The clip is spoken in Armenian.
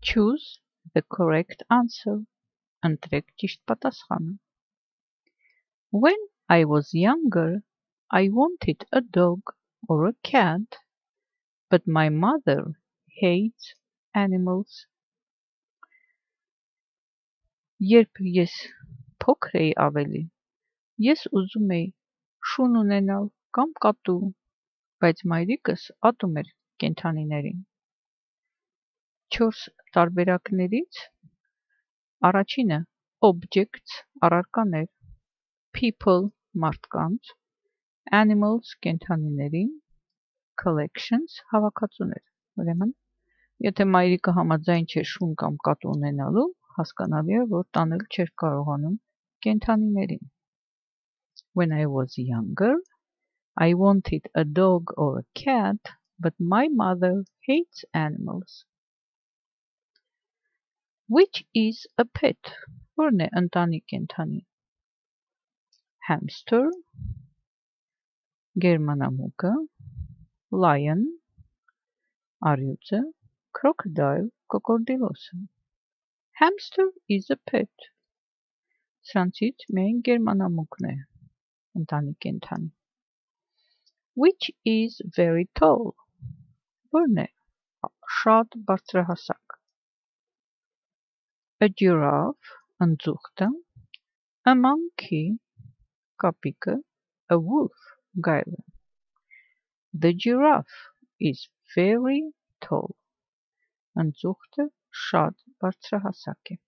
Choose the correct answer. Ընտրեք ճիշտ պատասխանը. When I was younger, I wanted a dog or a cat, but my mother hates animals. Երբ ես փոքր էի ավելի, ես ուզում էի շուն ունենալ կամ կատու, բայց մայրիկս ատում էր կենդանիներին։ 4 տարբերակներից առաջինը objects առարկաներ, people մարդկանց, animals կենդանիներին, collections հավաքածուներ։ Ուրեմն, եթե մայրիկը համաձայն չէր շուն կամ կատու ունենալու, հասկանալի է, որ տանել չէր կարողանում կենդանիներին։ When I was younger, I wanted a dog or a cat, but my mother hates animals. Which is a pet? Որն է ընտանի կենդանի? Hamster, գերմանամուկը, lion, առյուծը, crocodile, կոկորդիլոսը։ Hamster is a pet. Սրանցից միայն գերմանամուկն է ընտանի կենդանի։ Which is very tall? Որն է շատ բարձրահասակ? A giraffe, ընձուղտը, a monkey, կապիկը, a wolf, գայլը։ The giraffe is very tall. Ընձուղտը շատ բարձրահասակ է։